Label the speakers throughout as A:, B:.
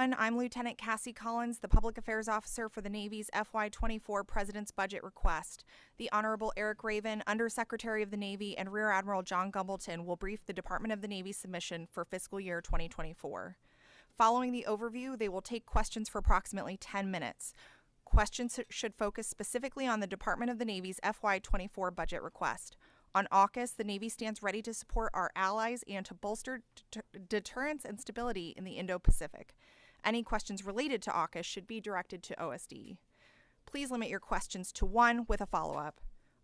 A: everyone. I'm Lieutenant Cassie Collins, the Public Affairs Officer for the Navy's FY24 President's Budget Request. The Honorable Erik Raven, Undersecretary of the Navy, and Rear Admiral John Gumbleton will brief the Department of the Navy's submission for fiscal year 2024. Following the overview, they will take questions for approximately 10 minutes. Questions should focus specifically on the Department of the Navy's FY24 budget request. On AUKUS, the Navy stands ready to support our allies and to bolster deterrence and stability in the Indo-Pacific. Any questions related to AUKUS should be directed to OSD. Please limit your questions to one with a follow-up.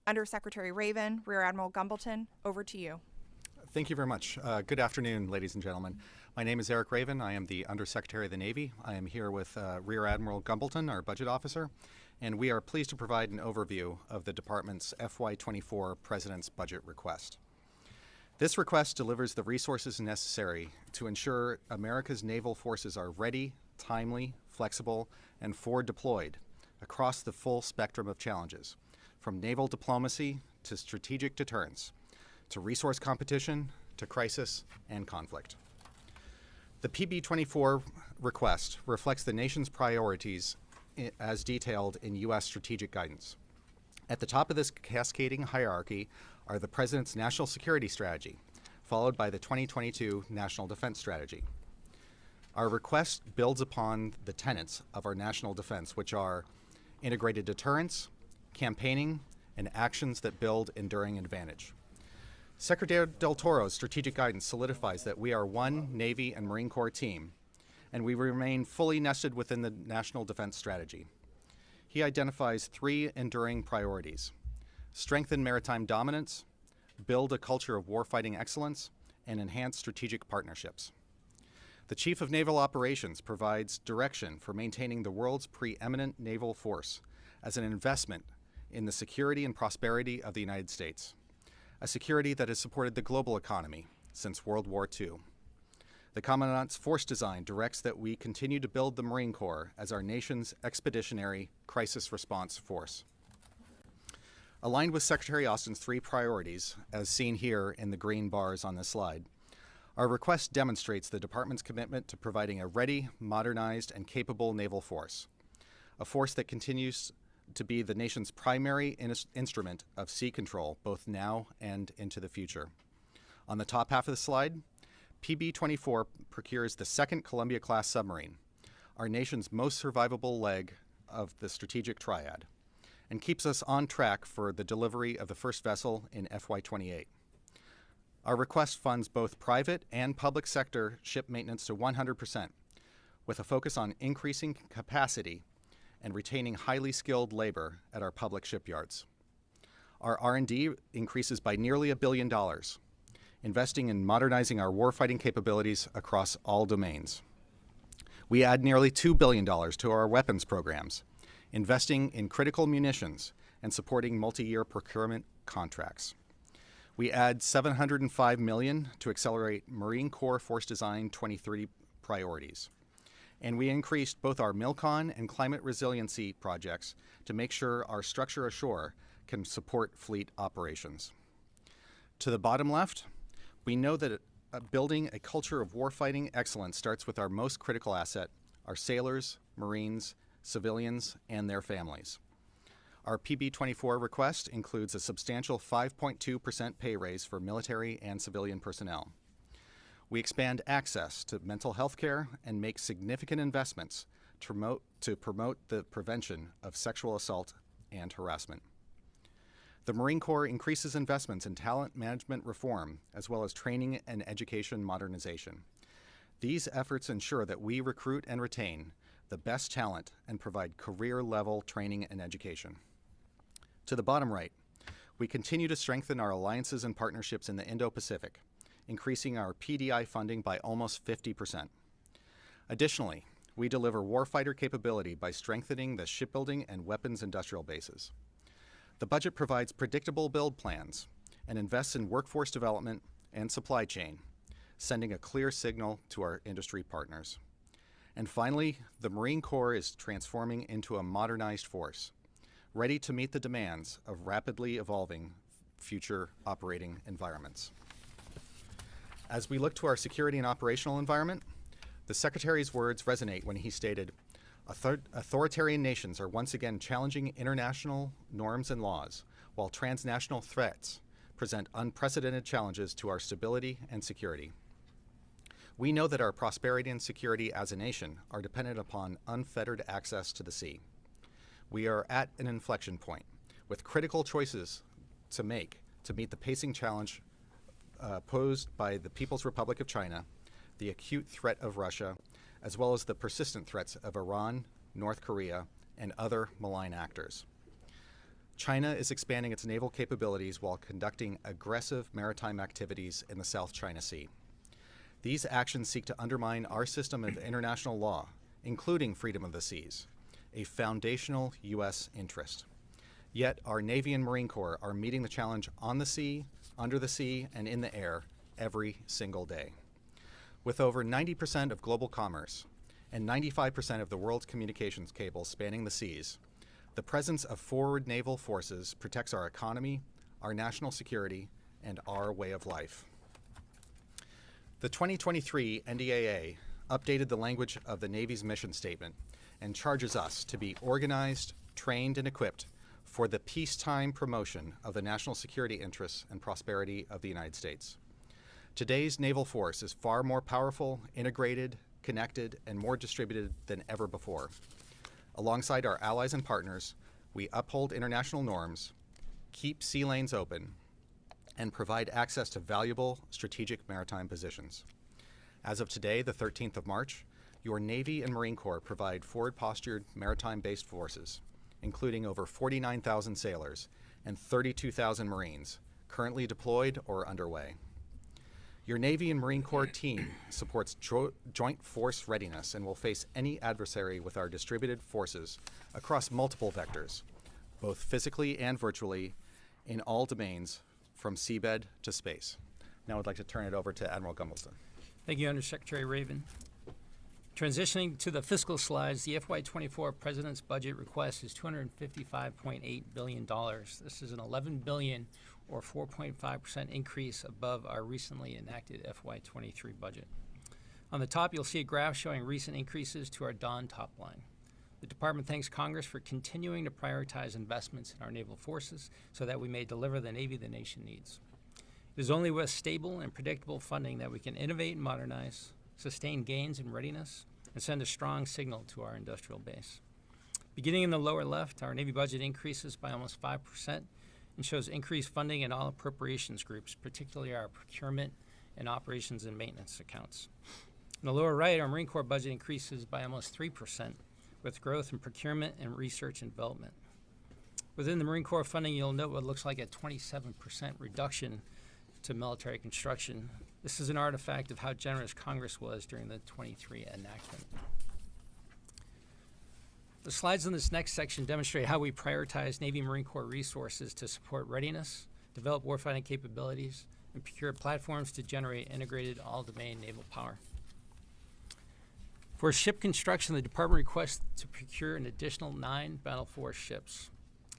A: Undersecretary Raven, Rear Admiral Gumbleton, over to you.
B: Thank you very much. Good afternoon, ladies and gentlemen. My name is Erik Raven. I am the Undersecretary of the Navy. I am here with Rear Admiral Gumbleton, our budget officer, and we are pleased to provide an overview of the Department's FY24 President's Budget Request. This request delivers the resources necessary to ensure America's naval forces are ready, timely, flexible, and forward deployed across the full spectrum of challenges, from naval diplomacy to strategic deterrence, to resource competition, to crisis and conflict. The PB24 request reflects the nation's priorities as detailed in U.S. strategic guidance. At the top of this cascading hierarchy are the President's National Security Strategy, followed by the 2022 National Defense Strategy. Our request builds upon the tenets of our national defense, which are integrated deterrence, campaigning, and actions that build enduring advantage. Secretary Del Toro's strategic guidance solidifies that we are one Navy and Marine Corps team, and we remain fully nested within the National Defense Strategy. He identifies three enduring priorities: strengthen maritime dominance, build a culture of warfighting excellence, and enhance strategic partnerships. The Chief of Naval Operations provides direction for maintaining the world's preeminent naval force as an investment in the security and prosperity of the United States, a security that has supported the global economy since World War II. The Commandant's Force Design directs that we continue to build the Marine Corps as our nation's expeditionary crisis response force. Aligned with Secretary Austin's three priorities, as seen here in the green bars on this slide, our request demonstrates the Department's commitment to providing a ready, modernized, and capable naval force, a force that continues to be the nation's primary instrument of sea control, both now and into the future. On the top half of the slide, PB-24 procures the second Columbia-class submarine, our nation's most survivable leg of the strategic triad, and keeps us on track for the delivery of the first vessel in FY28. Our request funds both private and public sector ship maintenance to 100%, with a focus on increasing capacity and retaining highly skilled labor at our public shipyards. Our R&D increases by nearly $1 billion, investing in modernizing our warfighting capabilities across all domains. We add nearly $2 billion to our weapons programs, investing in critical munitions and supporting multi-year procurement contracts. We add $705 million to accelerate Marine Corps Force Design 2030 priorities. And we increased both our MILCON and climate resiliency projects to make sure our structure ashore can support fleet operations. To the bottom left, we know that building a culture of warfighting excellence starts with our most critical asset, our sailors, Marines, civilians, and their families. Our PB-24 request includes a substantial 5.2% pay raise for military and civilian personnel. We expand access to mental health care and make significant investments to promote the prevention of sexual assault and harassment. The Marine Corps increases investments in talent management reform, as well as training and education modernization. These efforts ensure that we recruit and retain the best talent and provide career-level training and education. To the bottom right, we continue to strengthen our alliances and partnerships in the Indo-Pacific, increasing our PDI funding by almost 50%. Additionally, we deliver warfighter capability by strengthening the shipbuilding and weapons industrial bases. The budget provides predictable build plans and invests in workforce development and supply chain, sending a clear signal to our industry partners. And finally, the Marine Corps is transforming into a modernized force, ready to meet the demands of rapidly evolving future operating environments. As we look to our security and operational environment, The Secretary's words resonate when he stated, authoritarian nations are once again challenging international norms and laws, while transnational threats present unprecedented challenges to our stability and security. We know that our prosperity and security as a nation are dependent upon unfettered access to the sea. We are at an inflection point, with critical choices to make to meet the pacing challenge posed by the People's Republic of China, the acute threat of Russia, as well as the persistent threats of Iran, North Korea, and other malign actors. China is expanding its naval capabilities while conducting aggressive maritime activities in the South China Sea. These actions seek to undermine our system of international law, including freedom of the seas, a foundational U.S. interest. Yet our Navy and Marine Corps are meeting the challenge on the sea, under the sea, and in the air every single day. With over 90% of global commerce and 95% of the world's communications cables spanning the seas, the presence of forward naval forces protects our economy, our national security, and our way of life. The 2023 NDAA updated the language of the Navy's mission statement and charges us to be organized, trained, and equipped for the peacetime promotion of the national security interests and prosperity of the United States. Today's naval force is far more powerful, integrated, connected, and more distributed than ever before. Alongside our allies and partners, we uphold international norms, keep sea lanes open, and provide access to valuable strategic maritime positions. As of today, the 13th of March, your Navy and Marine Corps provide forward-postured maritime-based forces, including over 49,000 sailors and 32,000 Marines, currently deployed or underway. Your Navy and Marine Corps team supports joint force readiness and will face any adversary with our distributed forces across multiple vectors, both physically and virtually, in all domains, from seabed to space. Now I'd like to turn it over to Admiral Gumbleton.
C: Thank you, Undersecretary Raven. Transitioning to the fiscal slides, the FY24 President's budget request is $255.8 billion. This is an $11 billion or 4.5% increase above our recently enacted FY23 budget. On the top, you'll see a graph showing recent increases to our DON top line. The Department thanks Congress for continuing to prioritize investments in our naval forces so that we may deliver the Navy the nation needs. It is only with stable and predictable funding that we can innovate and modernize, sustain gains in readiness, and send a strong signal to our industrial base. Beginning in the lower left, our Navy budget increases by almost 5% and shows increased funding in all appropriations groups, particularly our procurement and operations and maintenance accounts. In the lower right, our Marine Corps budget increases by almost 3%, with growth in procurement and research and development. Within the Marine Corps funding, you'll note what looks like a 27% reduction to military construction. This is an artifact of how generous Congress was during the 23 enactment. The slides in this next section demonstrate how we prioritize Navy and Marine Corps resources to support readiness, develop warfighting capabilities, and procure platforms to generate integrated all-domain naval power. For ship construction, the Department requests to procure an additional 9 Battle Force ships.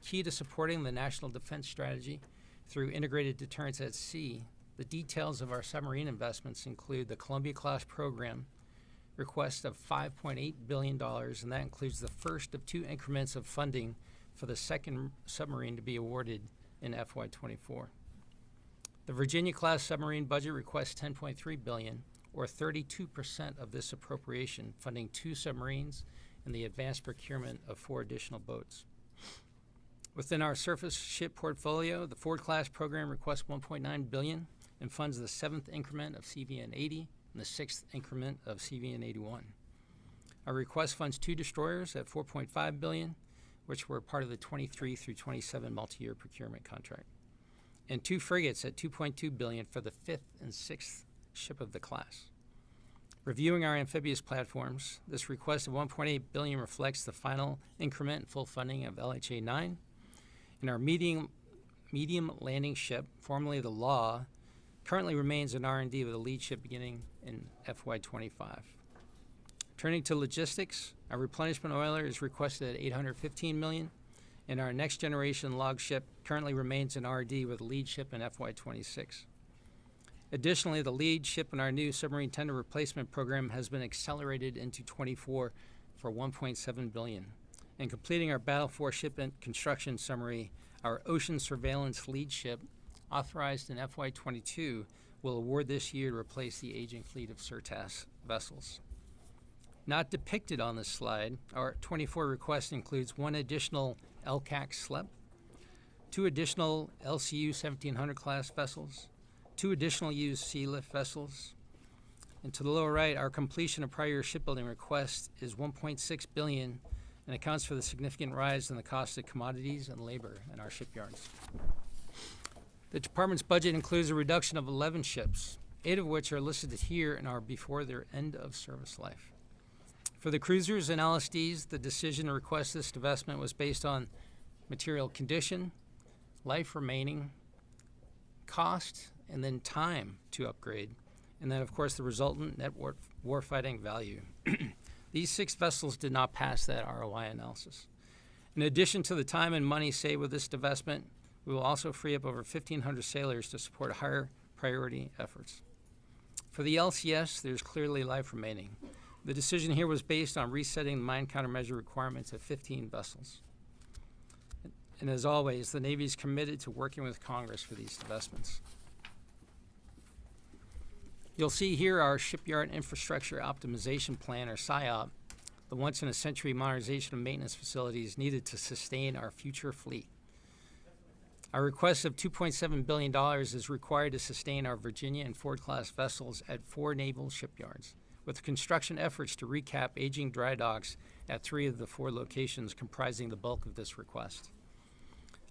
C: Key to supporting the National Defense Strategy through integrated deterrence at sea, the details of our submarine investments include the Columbia-class program request of $5.8 billion, and that includes the first of 2 increments of funding for the second submarine to be awarded in FY24. The Virginia-class submarine budget requests $10.3 billion, or 32% of this appropriation, funding 2 submarines and the advanced procurement of 4 additional boats. Within our surface ship portfolio, the Ford-class program requests $1.9 billion and funds the 7th increment of CVN-80 and the 6th increment of CVN-81. Our request funds 2 destroyers at $4.5 billion, which were part of the 23 through 27 multi-year procurement contract, and 2 frigates at $2.2 billion for the 5th and 6th ship of the class. Reviewing our amphibious platforms, this request of $1.8 billion reflects the final increment and full funding of LHA-9, and our medium landing ship, formerly the Law, currently remains in R&D with a lead ship beginning in FY25. Turning to logistics, our replenishment oiler is requested at $815 million, and our next generation log ship currently remains in R&D with a lead ship in FY26. Additionally, the lead ship in our new submarine tender replacement program has been accelerated into 24 for $1.7 billion. And completing our Battle Force ship and construction summary, our ocean surveillance lead ship, authorized in FY22, will award this year to replace the aging fleet of SURTAS vessels. Not depicted on this slide, our 24 request includes 1 additional LCAC SLEP, 2 additional LCU 1700 class vessels, 2 additional used sea lift vessels, and to the lower right, our completion of prior year shipbuilding request is $1.6 billion and accounts for the significant rise in the cost of commodities and labor in our shipyards. The department's budget includes a reduction of 11 ships, 8 of which are listed here and are before their end of service life. For the cruisers and LSDs, the decision to request this divestment was based on material condition, life remaining, cost, and then time to upgrade, and then, of course, the resultant net warfighting value. These 6 vessels did not pass that ROI analysis. In addition to the time and money saved with this divestment, we will also free up over 1,500 sailors to support higher priority efforts. For the LCS, there's clearly life remaining. The decision here was based on resetting the mine countermeasure requirements of 15 vessels. And as always, the Navy is committed to working with Congress for these divestments. You'll see here our Shipyard Infrastructure Optimization Plan, or SIOP, the once-in-a-century modernization of maintenance facilities needed to sustain our future fleet. Our request of $2.7 billion is required to sustain our Virginia and Ford-class vessels at 4 naval shipyards, with construction efforts to recap aging dry docks at 3 of the 4 locations comprising the bulk of this request.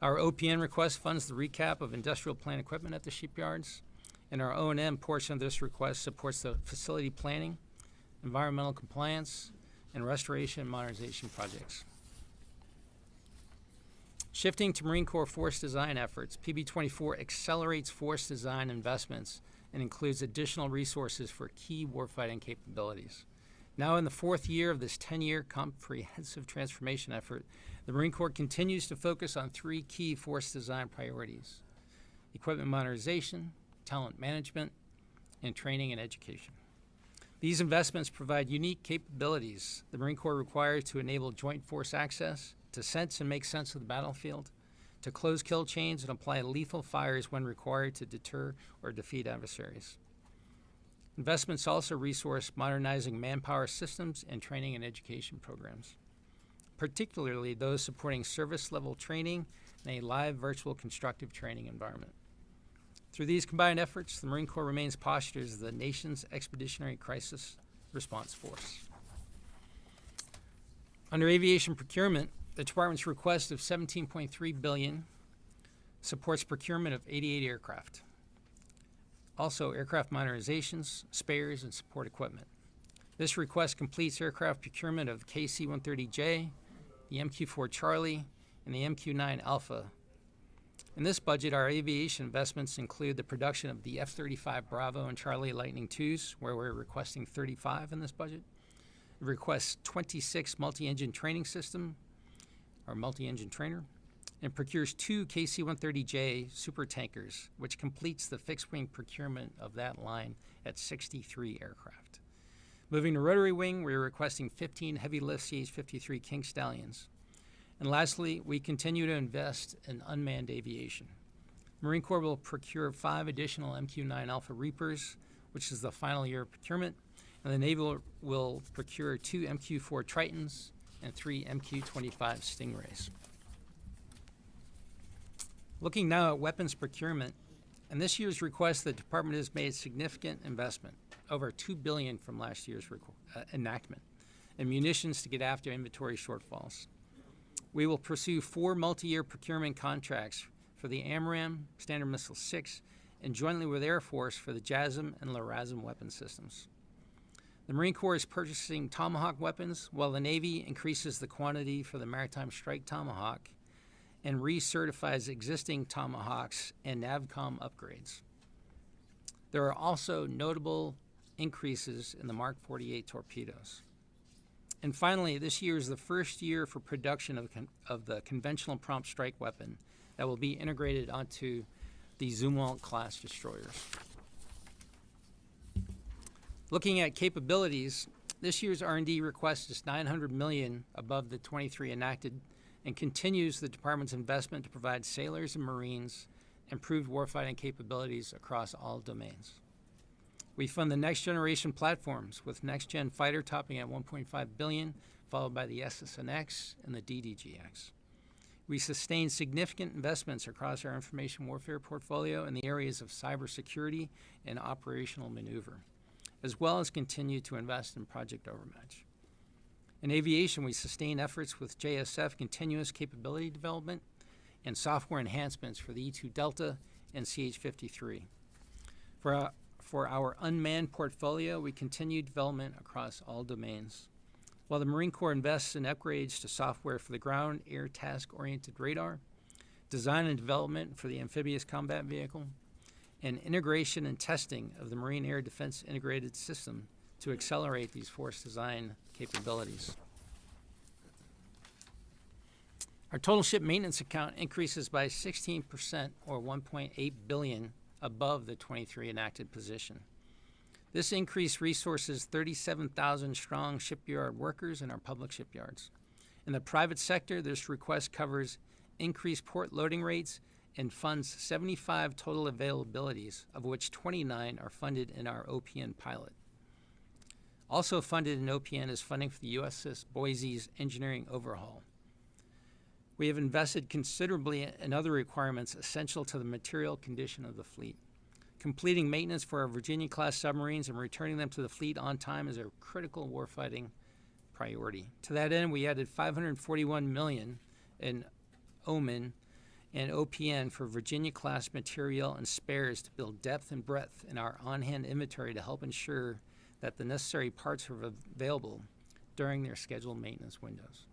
C: Our OPN request funds the recap of industrial plant equipment at the shipyards, and our O&M portion of this request supports the facility planning, environmental compliance, and restoration and modernization projects. Shifting to Marine Corps force design efforts, PB24 accelerates force design investments and includes additional resources for key warfighting capabilities. Now in the 4th year of this 10-year comprehensive transformation effort, the Marine Corps continues to focus on 3 key force design priorities: equipment modernization, talent management, and training and education. These investments provide unique capabilities the Marine Corps requires to enable joint force access, to sense and make sense of the battlefield, to close kill chains and apply lethal fires when required to deter or defeat adversaries. Investments also resource modernizing manpower systems and training and education programs, particularly those supporting service-level training in a live virtual constructive training environment. Through these combined efforts, the Marine Corps remains postured as the nation's expeditionary crisis response force. Under aviation procurement, the Department's request of $17.3 billion supports procurement of 88 aircraft. Also, aircraft modernizations, spares, and support equipment. This request completes aircraft procurement of the KC-130J, the MQ-4 Charlie, and the MQ-9 Alpha. In this budget, our aviation investments include the production of the F-35 Bravo and Charlie Lightning IIs, where we're requesting 35 in this budget. It requests 26 multi-engine training system, our multi-engine trainer, and procures 2 KC-130J super tankers, which completes the fixed-wing procurement of that line at 63 aircraft. Moving to rotary wing, we're requesting 15 heavy-lift CH-53 King Stallions. And lastly, we continue to invest in unmanned aviation. Marine Corps will procure 5 additional MQ-9 Alpha Reapers, which is the final year of procurement, and the Navy will procure 2 MQ-4 Tritons and 3 MQ-25 Stingrays. Looking now at weapons procurement, in this year's request, the Department has made significant investment, over $2 billion from last year's enactment, in munitions to get after inventory shortfalls. We will pursue 4 multi-year procurement contracts for the AMRAAM, Standard Missile 6, and jointly with Air Force for the JASSM and LRASM weapon systems. The Marine Corps is purchasing Tomahawk weapons, while the Navy increases the quantity for the Maritime Strike Tomahawk and recertifies existing Tomahawks and NAVCOM upgrades. There are also notable increases in the Mark 48 torpedoes. And finally, this year is the first year for production of the conventional prompt strike weapon that will be integrated onto the Zumwalt class destroyers. Looking at capabilities, this year's R&D request is $900 million above the 23 enacted and continues the Department's investment to provide sailors and Marines improved warfighting capabilities across all domains. We fund the next generation platforms, with Next Gen Fighter topping at $1.5 billion, followed by the SSNX and the DDGX. We sustain significant investments across our information warfare portfolio in the areas of cybersecurity and operational maneuver, as well as continue to invest in Project Overmatch. In aviation, we sustain efforts with JSF continuous capability development and software enhancements for the E-2 Delta and CH-53. For our unmanned portfolio, we continue development across all domains. While the Marine Corps invests in upgrades to software for the ground air task-oriented radar, design and development for the amphibious combat vehicle, and integration and testing of the Marine Air Defense Integrated System to accelerate these force design capabilities. Our total ship maintenance account increases by 16%, or $1.8 billion above the 23 enacted position. This increase resources 37,000 strong shipyard workers in our public shipyards. In the private sector, this request covers increased port loading rates and funds 75 total availabilities, of which 29 are funded in our OPN pilot. Also funded in OPN is funding for the USS Boise's engineering overhaul. We have invested considerably in other requirements essential to the material condition of the fleet. Completing maintenance for our Virginia-class submarines and returning them to the fleet on time is a critical warfighting priority. To that end, we added $541 million in OMIN and OPN for Virginia-class material and spares to build depth and breadth in our on-hand inventory to help ensure that the necessary parts are available during their scheduled maintenance windows.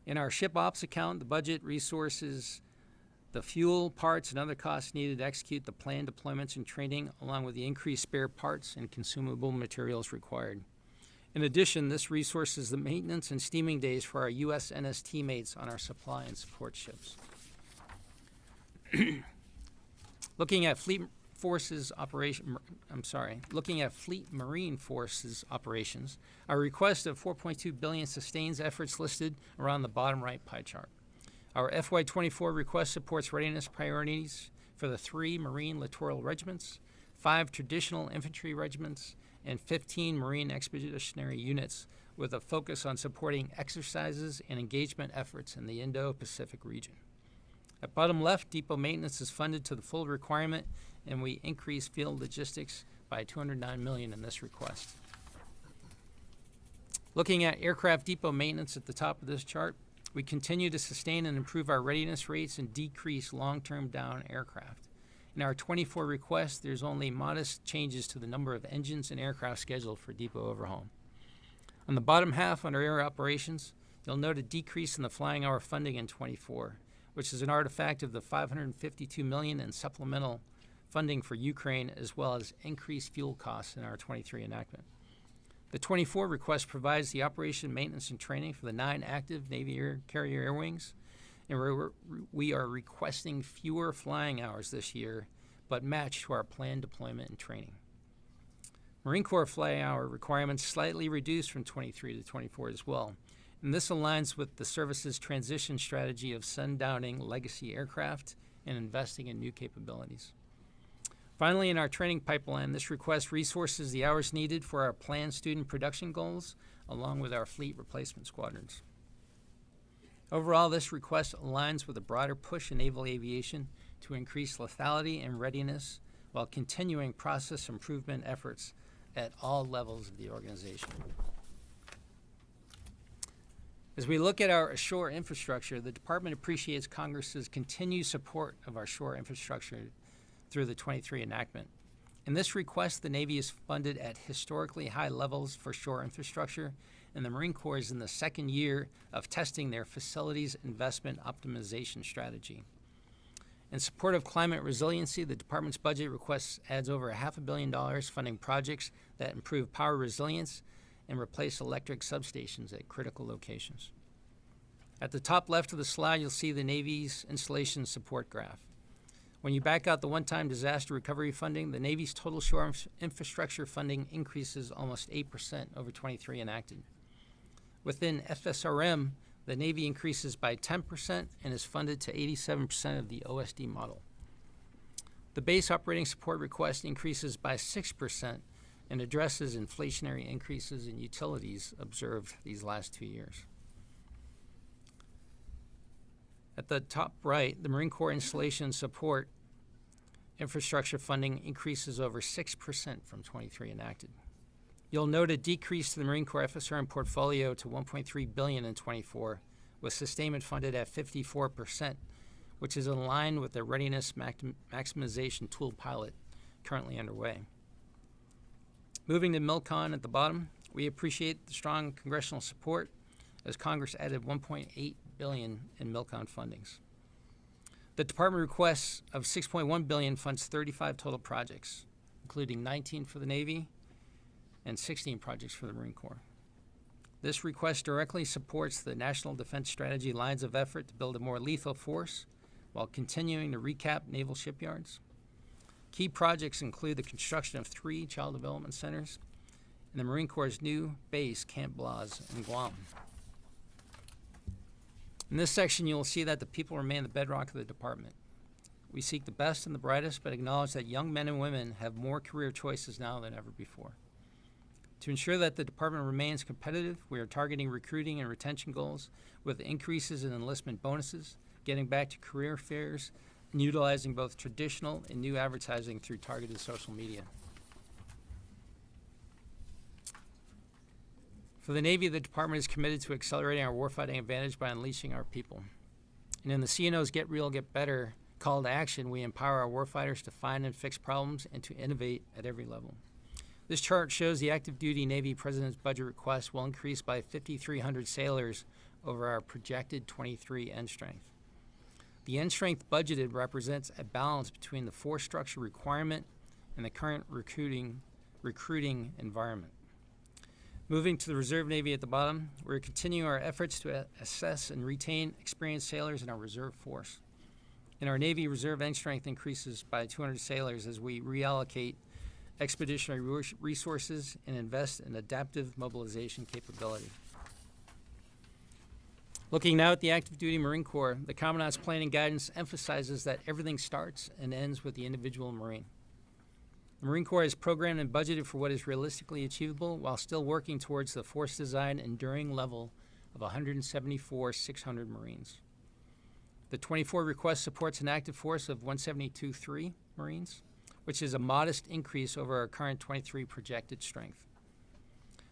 C: In our ship ops account, the budget resources the fuel, parts, and other costs needed to execute the planned deployments and training, along with the increased spare parts and consumable materials required. In addition, this resources the maintenance and steaming days for our USNS teammates on our supply and support ships. Looking at Fleet Marine Forces operations, our request of $4.2 billion sustains efforts listed around the bottom right pie chart. Our FY24 request supports readiness priorities for the 3 Marine Littoral Regiments, 5 Traditional Infantry Regiments, and 15 Marine Expeditionary Units, with a focus on supporting exercises and engagement efforts in the Indo-Pacific region. At bottom left, depot maintenance is funded to the full requirement, and we increase field logistics by $209 million in this request. Looking at aircraft depot maintenance at the top of this chart, we continue to sustain and improve our readiness rates and decrease long-term down aircraft. In our 24 request, there's only modest changes to the number of engines and aircraft scheduled for depot overhaul. On the bottom half, under air operations, you'll note a decrease in the flying hour funding in 24, which is an artifact of the $552 million in supplemental funding for Ukraine, as well as increased fuel costs in our 23 enactment. The 24 request provides the operation, maintenance, and training for the 9 active Navy carrier air wings, and we are requesting fewer flying hours this year, but matched to our planned deployment and training. Marine Corps flying hour requirements slightly reduced from 23 to 24 as well, and this aligns with the service's transition strategy of sundowning legacy aircraft and investing in new capabilities. Finally, in our training pipeline, this request resources the hours needed for our planned student production goals, along with our fleet replacement squadrons. Overall, this request aligns with a broader push in naval aviation to increase lethality and readiness while continuing process improvement efforts at all levels of the organization. As we look at our ashore infrastructure, the Department appreciates Congress's continued support of our shore infrastructure through the 23 enactment. In this request, the Navy is funded at historically high levels for shore infrastructure, and the Marine Corps is in the 2nd year of testing their facilities investment optimization strategy. In support of climate resiliency, the Department's budget request adds over $500 million funding projects that improve power resilience and replace electric substations at critical locations. At the top left of the slide, you'll see the Navy's installation support graph. When you back out the one-time disaster recovery funding, the Navy's total shore infrastructure funding increases almost 8% over 23 enacted. Within FSRM, the Navy increases by 10% and is funded to 87% of the OSD model. The base operating support request increases by 6% and addresses inflationary increases in utilities observed these last 2 years. At the top right, the Marine Corps installation support infrastructure funding increases over 6% from 23 enacted. You'll note a decrease to the Marine Corps FSRM portfolio to $1.3 billion in 24, with sustainment funded at 54%, which is in line with the readiness maximization tool pilot currently underway. Moving to MILCON at the bottom, we appreciate the strong congressional support as Congress added $1.8 billion in MILCON fundings. The department requests of $6.1 billion funds 35 total projects, including 19 for the Navy and 16 projects for the Marine Corps. This request directly supports the National Defense Strategy lines of effort to build a more lethal force while continuing to recap naval shipyards. Key projects include the construction of 3 child development centers and the Marine Corps' new base, Camp Blas, in Guam. In this section, you will see that the people remain the bedrock of the department. We seek the best and the brightest, but acknowledge that young men and women have more career choices now than ever before. To ensure that the department remains competitive, we are targeting recruiting and retention goals with increases in enlistment bonuses, getting back to career fairs, and utilizing both traditional and new advertising through targeted social media. For the Navy, the department is committed to accelerating our warfighting advantage by unleashing our people. And in the CNO's Get Real, Get Better call to action, we empower our warfighters to find and fix problems and to innovate at every level. This chart shows the active duty Navy President's budget request will increase by 5,300 sailors over our projected 23 end strength. The end strength budgeted represents a balance between the force structure requirement and the current recruiting environment. Moving to the Reserve Navy at the bottom, we're continuing our efforts to assess and retain experienced sailors in our reserve force. In our Navy, reserve end strength increases by 200 sailors as we reallocate expeditionary resources and invest in adaptive mobilization capability. Looking now at the active duty Marine Corps, the Commandant's Planning Guidance emphasizes that everything starts and ends with the individual Marine. The Marine Corps is programmed and budgeted for what is realistically achievable while still working towards the force design enduring level of 174,600 Marines. The 24 request supports an active force of 172,300 Marines, which is a modest increase over our current 23 projected strength.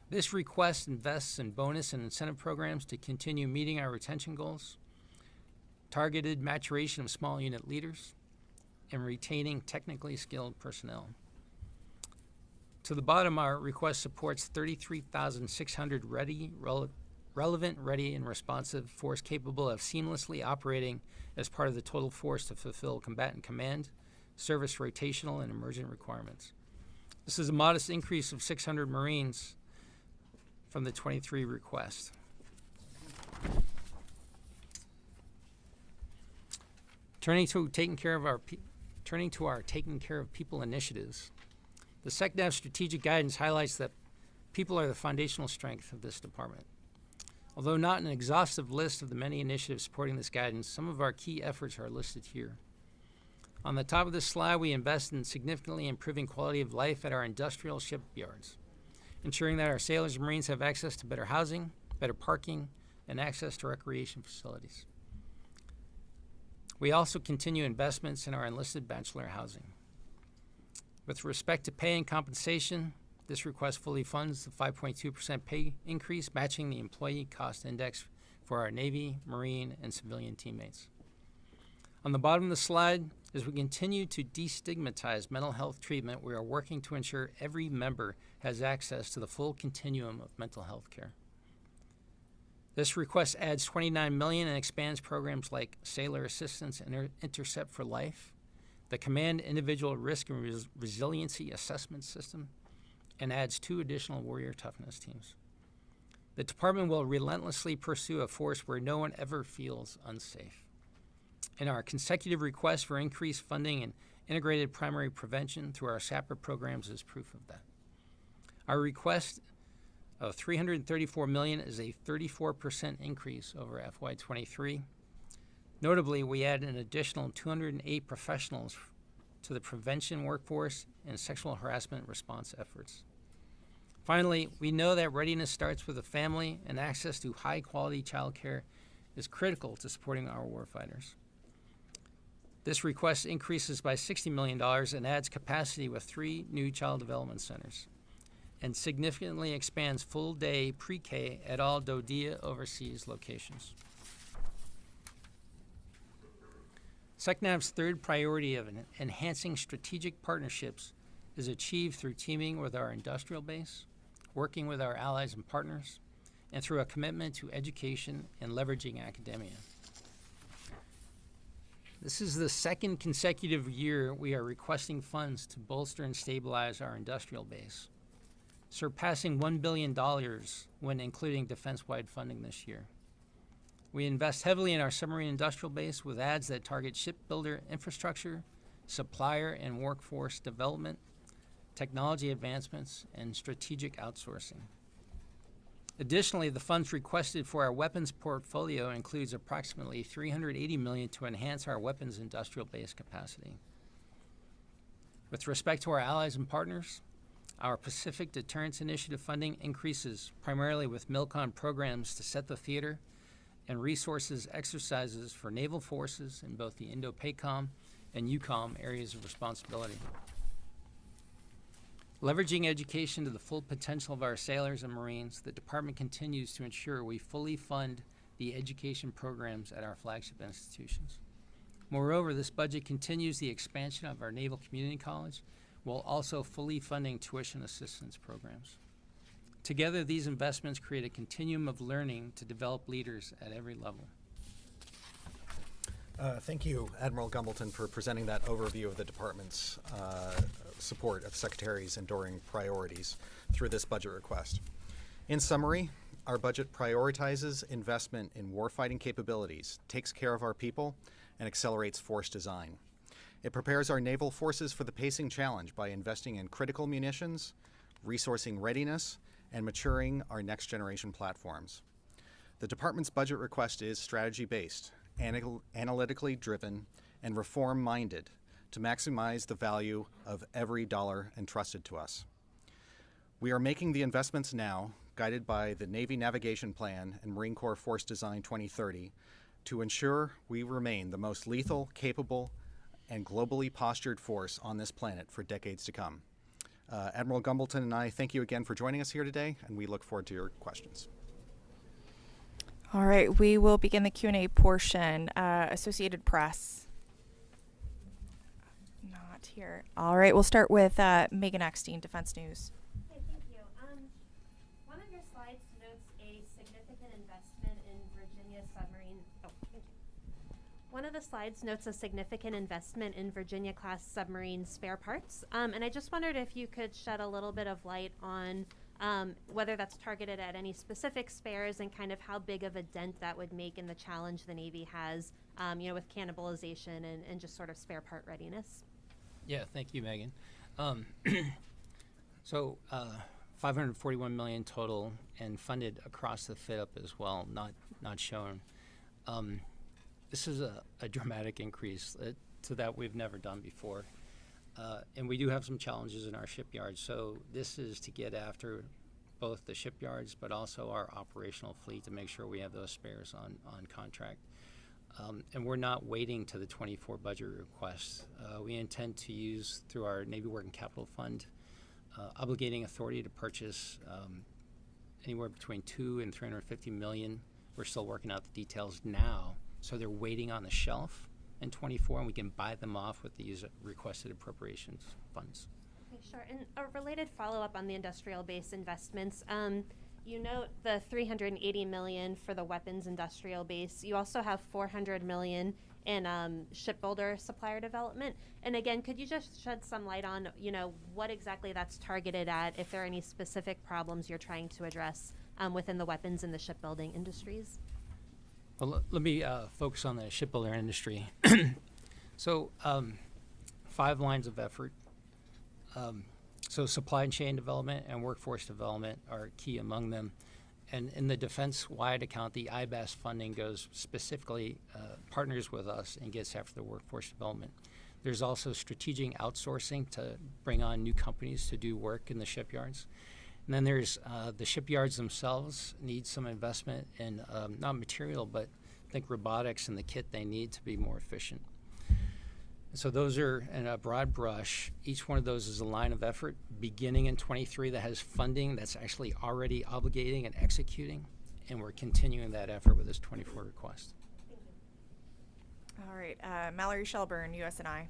C: This request invests in bonus and incentive programs to continue meeting our retention goals, targeted maturation of small unit leaders, and retaining technically skilled personnel. To the bottom, our request supports 33,600 relevant, ready, and responsive force capable of seamlessly operating as part of the total force to fulfill combatant command, service rotational, and emergent requirements. This is a modest increase of 600 Marines from the 23 request. Turning to our taking care of people initiatives, the SecDef strategic guidance highlights that people are the foundational strength of this department. Although not an exhaustive list of the many initiatives supporting this guidance, some of our key efforts are listed here. On the top of this slide, we invest in significantly improving quality of life at our industrial shipyards, ensuring that our sailors and Marines have access to better housing, better parking, and access to recreation facilities. We also continue investments in our enlisted bachelor housing. With respect to pay and compensation, this request fully funds the 5.2% pay increase, matching the employee cost index for our Navy, Marine, and civilian teammates. On the bottom of the slide, as we continue to destigmatize mental health treatment, we are working to ensure every member has access to the full continuum of mental health care. This request adds $29 million and expands programs like Sailor Assistance and Intercept for Life, the Command Individual Risk and Resiliency Assessment System, and adds 2 additional Warrior Toughness teams. The department will relentlessly pursue a force where no one ever feels unsafe. And our consecutive request for increased funding and integrated primary prevention through our SAPR programs is proof of that. Our request of $334 million is a 34% increase over FY23. Notably, we add an additional 208 professionals to the prevention workforce and sexual harassment response efforts. Finally, we know that readiness starts with the family, and access to high-quality child care is critical to supporting our warfighters. This request increases by $60 million and adds capacity with 3 new child development centers, and significantly expands full-day pre-K at all DoDEA overseas locations. SecNav's third priority of enhancing strategic partnerships is achieved through teaming with our industrial base, working with our allies and partners, and through a commitment to education and leveraging academia. This is the second consecutive year we are requesting funds to bolster and stabilize our industrial base, surpassing $1 billion when including defense-wide funding this year. We invest heavily in our submarine industrial base with ads that target shipbuilder infrastructure, supplier and workforce development, technology advancements, and strategic outsourcing. Additionally, the funds requested for our weapons portfolio includes approximately $380 million to enhance our weapons industrial base capacity. With respect to our allies and partners, our Pacific Deterrence Initiative funding increases primarily with MILCON programs to set the theater and resources exercises for naval forces in both the Indo-PACOM and EUCOM areas of responsibility. Leveraging education to the full potential of our sailors and Marines, the Department continues to ensure we fully fund the education programs at our flagship institutions. Moreover, this budget continues the expansion of our Naval Community College while also fully funding tuition assistance programs. Together, these investments create a continuum of learning to develop leaders at every level.
B: Thank you, Admiral Gumbleton, for presenting that overview of the Department's support of Secretary's enduring priorities through this budget request. In summary, our budget prioritizes investment in warfighting capabilities, takes care of our people, and accelerates force design. It prepares our naval forces for the pacing challenge by investing in critical munitions, resourcing readiness, and maturing our next-generation platforms. The Department's budget request is strategy-based, analytically driven, and reform-minded to maximize the value of every dollar entrusted to us. We are making the investments now, guided by the Navy Navigation Plan and Marine Corps Force Design 2030, to ensure we remain the most lethal, capable, and globally postured force on this planet for decades to come. Admiral Gumbleton and I thank you again for joining us here today, and we look forward to your questions.
A: All right, we will begin the Q&A portion. Associated Press. Not here. All right, we'll start with Megan Eckstein, Defense News.
D: Okay, thank you. One of your slides notes a significant investment in Virginia submarine. Oh, thank you. One of the slides notes a significant investment in Virginia-class submarine spare parts, and I just wondered if you could shed a little bit of light on whether that's targeted at any specific spares and kind of how big of a dent that would make in the challenge the Navy has, with cannibalization and just sort of spare part readiness.
C: Yeah, thank you, Megan. So $541 million total and funded across the fit-up as well, not shown. This is a dramatic increase to that we've never done before. And we do have some challenges in our shipyards. So this is to get after both the shipyards but also our operational fleet to make sure we have those spares on contract. And we're not waiting to the 24 budget request. We intend to use, through our Navy Working Capital Fund, obligating authority to purchase anywhere between $200 and $350 million. We're still working out the details now, so they're waiting on the shelf in 24, and we can buy them off with these requested appropriations funds.
D: Okay, sure. And a related follow-up on the industrial base investments. You note the $380 million for the weapons industrial base. You also have $400 million in shipbuilder supplier development. And again, could you just shed some light on, what exactly that's targeted at, if there are any specific problems you're trying to address within the weapons and the shipbuilding industries?
C: Well, let me focus on the shipbuilder industry. So 5 lines of effort. So supply chain development and workforce development are key among them. And in the defense-wide account, the IBAS funding goes specifically, partners with us and gets after the workforce development. There's also strategic outsourcing to bring on new companies to do work in the shipyards. And then there's the shipyards themselves need some investment in not material, but I think robotics and the kit they need to be more efficient. So those are in a broad brush. Each one of those is a line of effort beginning in 23 that has funding that's actually already obligating and executing, and we're continuing that effort with this 24 request.
A: All right, Mallory Shelburne, USNI.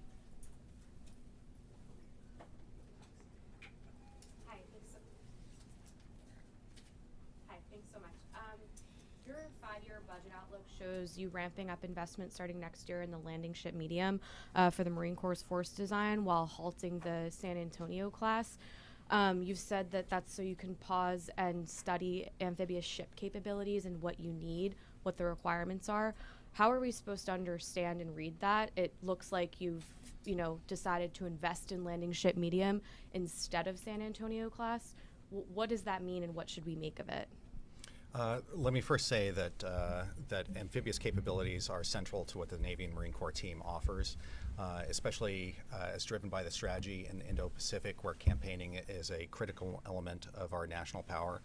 E: Thanks so much. Your 5-year budget outlook shows you ramping up investment starting next year in the landing ship medium for the Marine Corps' force design while halting the San Antonio class. You've said that that's so you can pause and study amphibious ship capabilities and what you need, what the requirements are. How are we supposed to understand and read that? It looks like you've, decided to invest in landing ship medium instead of San Antonio class. What does that mean, and what should we make of it?
B: Let me first say that amphibious capabilities are central to what the Navy and Marine Corps team offers, especially as driven by the strategy in the Indo-Pacific, where campaigning is a critical element of our national power.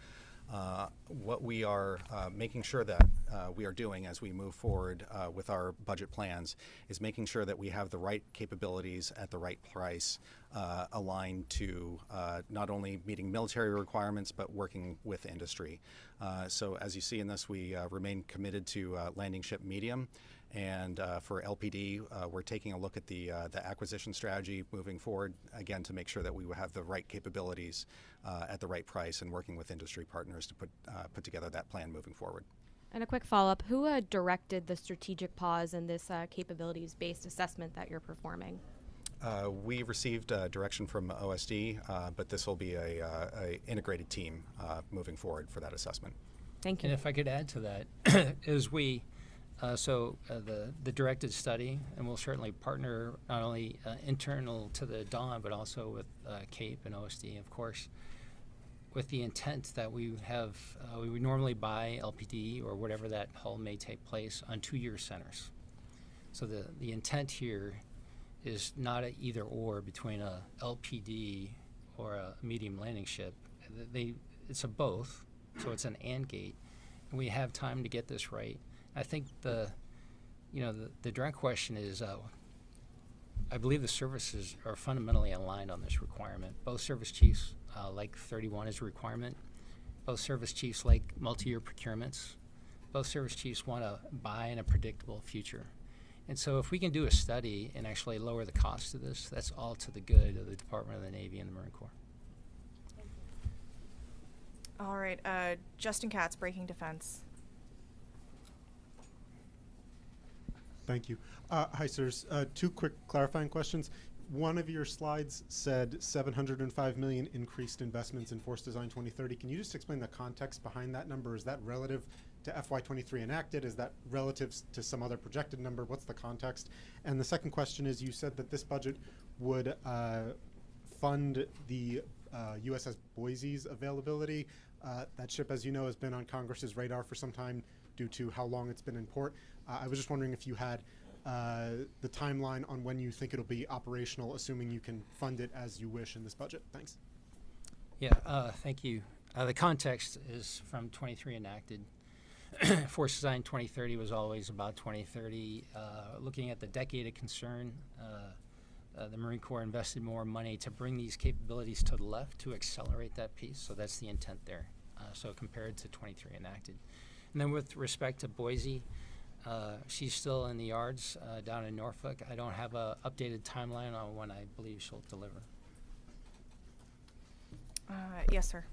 B: What we are making sure that we are doing as we move forward with our budget plans is making sure that we have the right capabilities at the right price, aligned to not only meeting military requirements but working with industry. So as you see in this, we remain committed to landing ship medium. And for LPD, we're taking a look at the acquisition strategy moving forward, again, to make sure that we have the right capabilities at the right price, and working with industry partners to put together that plan moving forward.
E: And a quick follow-up, who directed the strategic pause in this capabilities-based assessment that you're performing?
B: We received direction from OSD, but this will be a integrated team moving forward for that assessment.
E: Thank you.
C: And if I could add to that, is the directed study, and we'll certainly partner not only internal to the Dawn, but also with CAPE and OSD, of course, with the intent that we have, we would normally buy LPD or whatever that hull may take place on 2-year centers. So the intent here is not a either or between a LPD or a medium landing ship. It's a both, so it's an and gate, and we have time to get this right. I think the direct question is, I believe the services are fundamentally aligned on this requirement. Both service chiefs like 31 as a requirement. Both service chiefs like multi-year procurements. Both service chiefs want to buy in a predictable future. And so if we can do a study and actually lower the cost of this, that's all to the good of the Department of the Navy and the Marine Corps.
A: All right, Justin Katz, Breaking Defense.
F: Thank you. Hi, sirs. 2 quick clarifying questions. One of your slides said $705 million increased investments in Force Design 2030. Can you just explain the context behind that number? Is that relative to FY23 enacted? Is that relative to some other projected number? What's the context? And the second question is, you said that this budget would fund the USS Boise's availability. That ship, as you know, has been on Congress's radar for some time due to how long it's been in port. I was just wondering if you had the timeline on when you think it'll be operational, assuming you can fund it as you wish in this budget. Thanks.
C: Yeah, thank you. The context is from 23 enacted. Force Design 2030 was always about 2030. Looking at the decade of concern, the Marine Corps invested more money to bring these capabilities to the left to accelerate that piece. So that's the intent there. So compared to 23 enacted. And then with respect to Boise, she's still in the yards down in Norfolk. I don't have an updated timeline on when I believe she'll deliver.
A: Yes, sir.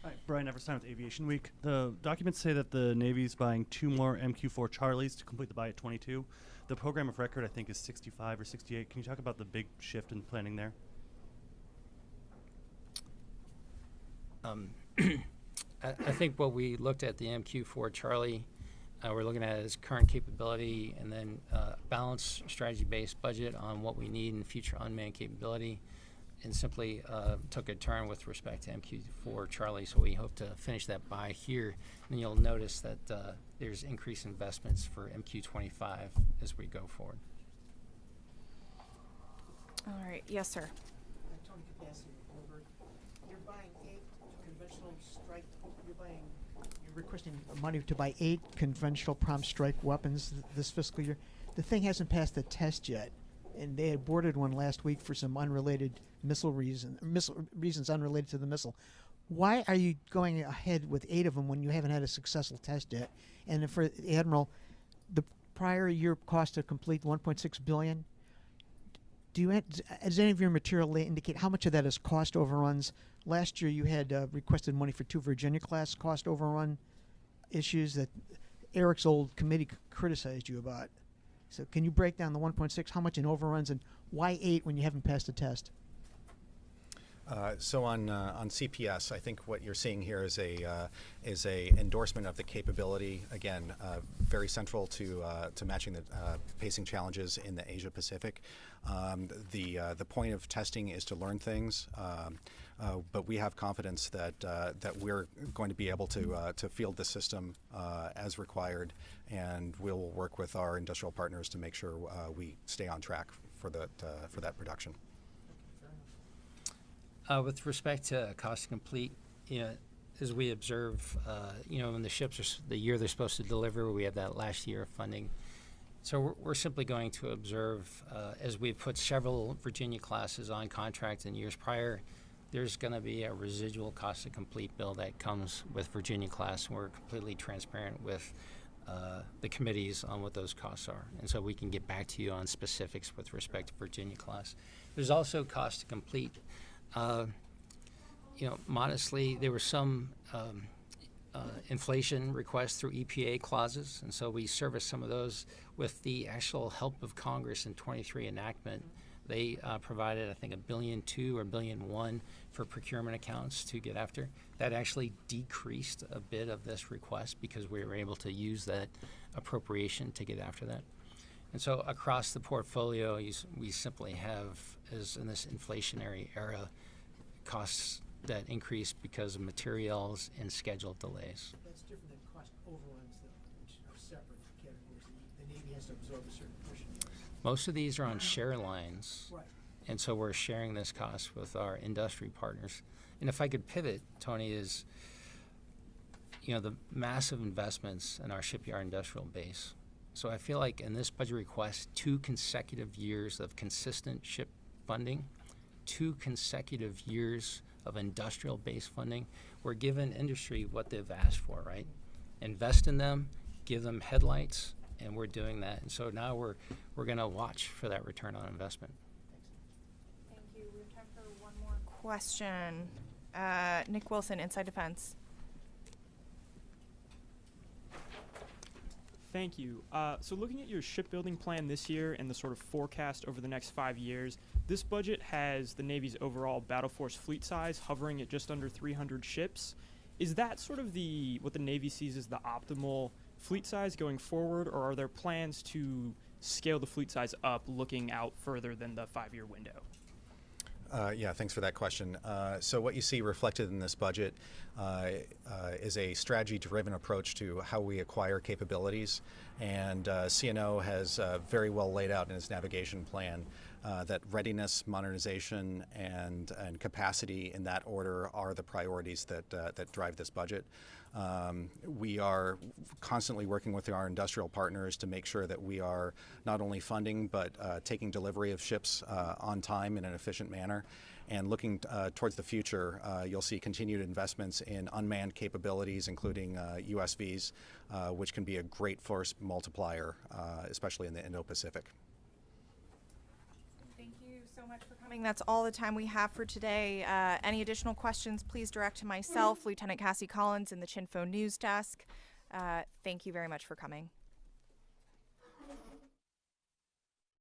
G: Hi, Brian Everstein with Aviation Week. The documents say that the Navy's buying 2 more MQ-4 Charlies to complete the buy at 22. The program of record, I think, is 65 or 68. Can you talk about the big shift in planning there?
C: I think what we looked at the MQ-4 Charlie, we're looking at is current capability and then balanced strategy-based budget on what we need in future unmanned capability, and simply took a turn with respect to MQ-4 Charlie. So we hope to finish that by here. And you'll notice that there's increased investments for MQ-25 as we go forward.
A: All right. Yes, sir.
H: Tony Capacity, Bloomberg. You're buying 8 conventional strike. You're requesting money to buy 8 conventional prompt strike weapons this fiscal year. The thing hasn't passed the test yet, and they aborted one last week for some unrelated reasons unrelated to the missile. Why are you going ahead with 8 of them when you haven't had a successful test yet? And for Admiral, the prior year cost to complete $1.6 billion. Does any of your material indicate how much of that is cost overruns? Last year you had requested money for 2 Virginia-class cost overrun issues that Erik's old committee criticized you about. So can you break down the 1.6, how much in overruns, and why 8 when you haven't passed the test?
B: So on CPS, I think what you're seeing here is a endorsement of the capability. Again, very central to matching the pacing challenges in the Asia Pacific. The point of testing is to learn things, but we have confidence that we're going to be able to field the system as required, and we'll work with our industrial partners to make sure we stay on track for that production.
C: With respect to cost to complete, as we observe, when the ships are the year they're supposed to deliver, we have that last year of funding. So we're simply going to observe, as we've put several Virginia classes on contract in years prior, there's going to be a residual cost to complete bill that comes with Virginia class, and we're completely transparent with the committees on what those costs are. And so we can get back to you on specifics with respect to Virginia class. There's also cost to complete. Modestly, there were some inflation requests through EPA clauses, and so we serviced some of those with the actual help of Congress in 23 enactment. They provided, I think, $1.2 billion or $1.1 billion for procurement accounts to get after. That actually decreased a bit of this request because we were able to use that appropriation to get after that. And so across the portfolio, we simply have, as in this inflationary era, costs that increase because of materials and schedule delays.
H: That's different than cost overruns, which are separate categories. The Navy has to absorb a certain portion.
C: Most of these are on share lines.
H: Right.
C: And so we're sharing this cost with our industry partners. And if I could pivot, Tony, is the massive investments in our shipyard industrial base. So I feel like in this budget request, 2 consecutive years of consistent ship funding, 2 consecutive years of industrial base funding, we're giving industry what they've asked for, right? Invest in them, give them headlights, and we're doing that. And so now we're going to watch for that return on investment.
A: Thank you. We have time for one more question. Nick Wilson, Inside Defense.
I: Thank you. So looking at your shipbuilding plan this year and the sort of forecast over the next 5 years, this budget has the Navy's overall battle force fleet size hovering at just under 300 ships. Is that sort of what the Navy sees as the optimal fleet size going forward, or are there plans to scale the fleet size up looking out further than the 5-year window?
B: Yeah, thanks for that question. So what you see reflected in this budget is a strategy-driven approach to how we acquire capabilities, and CNO has very well laid out in its navigation plan that readiness, modernization, and capacity in that order are the priorities that drive this budget. We are constantly working with our industrial partners to make sure that we are not only funding but taking delivery of ships on time in an efficient manner. And looking towards the future, you'll see continued investments in unmanned capabilities, including USVs, which can be a great force multiplier, especially in the Indo-Pacific.
A: Thank you so much for coming. That's all the time we have for today. Any additional questions, please direct to myself, Lieutenant Cassie Collins, in the Chinfo News Desk. Thank you very much for coming.